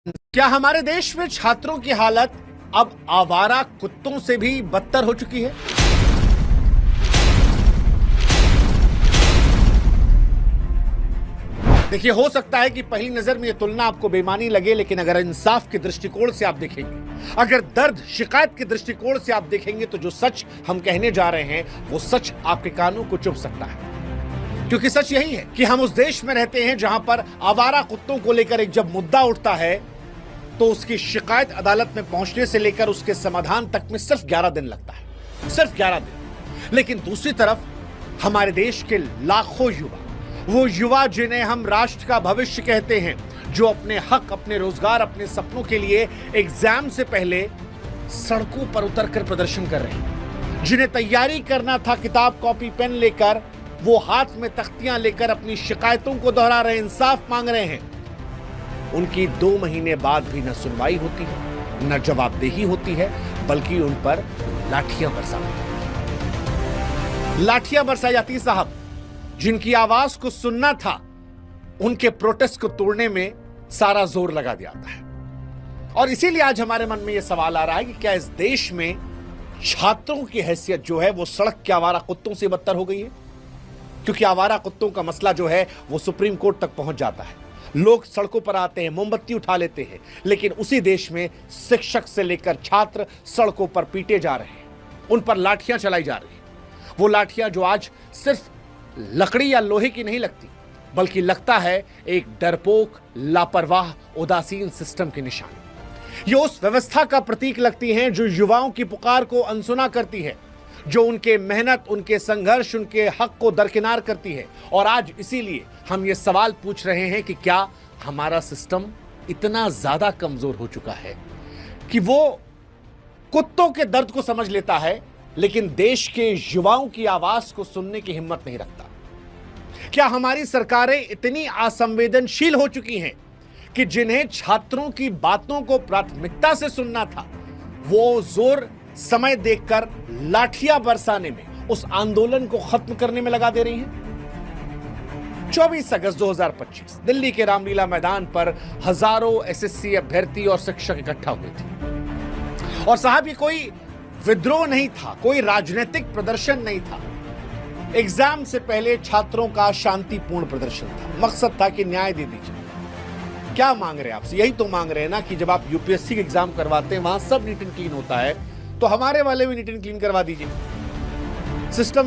क्या हमारे देश में छात्रों की हालत अब आवारा कुत्तों से भी बदतर हो चुकी है? देखिए, हो सकता है कि पहली नजर में यह तुलना आपको बेईमानी लगे, लेकिन अगर इंसाफ के दृष्टिकोण से आप देखेंगे, अगर दर्द शिकायत के दृष्टिकोण से आप देखेंगे, तो जो सच हम कहने जा रहे हैं वो सच आपके कानों को चुभ सकता है। क्योंकि सच यही है कि हम उस देश में रहते हैं जहां पर आवारा कुत्तों को लेकर एक जब मुद्दा उठता है तो उसकी शिकायत अदालत में पहुंचने से लेकर उसके समाधान तक में सिर्फ 11 दिन लगता है, सिर्फ 11 दिन। लेकिन दूसरी तरफ हमारे देश के लाखों युवा, वो युवा जिन्हें हम राष्ट्र का भविष्य कहते हैं, जो अपने हक, अपने रोजगार, अपने सपनों के लिए एग्जाम से पहले सड़कों पर उतरकर प्रदर्शन कर रहे हैं, जिन्हें तैयारी करना था किताब कॉपी पेन लेकर, वो हाथ में तख्तियां लेकर अपनी शिकायतों को दोहरा रहे, इंसाफ मांग रहे हैं। उनकी 2 महीने बाद भी न सुनवाई होती है, न जवाबदेही होती है, बल्कि उन पर लाठियां बरसाई जाती। साहब, जिनकी आवाज को सुनना था, उनके प्रोटेस्ट को तोड़ने में सारा जोर लगा दिया जाता है। और इसीलिए आज हमारे मन में यह सवाल आ रहा है कि क्या इस देश में छात्रों की हैसियत जो है वो सड़क के आवारा कुत्तों से बदतर हो गई है? क्योंकि आवारा कुत्तों का मसला जो है वो सुप्रीम कोर्ट तक पहुंच जाता है, लोग सड़कों पर आते हैं, मोमबत्ती उठा लेते हैं, लेकिन उसी देश में शिक्षक से लेकर छात्र सड़कों पर पीटे जा रहे हैं, उन पर लाठियां चलाई जा रही हैं। वो लाठियां जो आज सिर्फ लकड़ी या लोहे की नहीं लगती, बल्कि लगता है एक डरपोक, लापरवाह, उदासीन सिस्टम की निशानी। ये उस व्यवस्था का प्रतीक लगती हैं जो युवाओं की पुकार को अनसुना करती है, जो उनके मेहनत, उनके संघर्ष, उनके हक को दरकिनार करती है। और आज इसीलिए हम ये सवाल पूछ रहे हैं कि क्या हमारा सिस्टम इतना ज्यादा कमजोर हो चुका है कि वो कुत्तों के दर्द को समझ लेता है, लेकिन देश के युवाओं की आवाज को सुनने की हिम्मत नहीं रखता? क्या हमारी सरकारें इतनी असंवेदनशील हो चुकी हैं कि जिन्हें छात्रों की बातों को प्राथमिकता से सुनना था, वो जोर समय देखकर लाठियां बरसाने में, उस आंदोलन को खत्म करने में लगा दे रही हैं? 24 अगस्त 2025 दिल्ली के रामलीला मैदान पर हजारों एसएससी अभ्यर्थी और शिक्षक इकट्ठा हुए थे। और साहब, ये कोई विद्रोह नहीं था, कोई राजनीतिक प्रदर्शन नहीं था। एग्जाम से पहले छात्रों का शांतिपूर्ण प्रदर्शन था। मकसद था कि न्याय दे दीजिए। क्या मांग रहे हैं आपसे? यही तो मांग रहे हैं ना कि जब आप यूपीएससी के एग्जाम करवाते हैं, वहां सब नीट एंड क्लीन होता है, तो हमारे वाले भी नीट एंड क्लीन करवा दीजिए। सिस्टम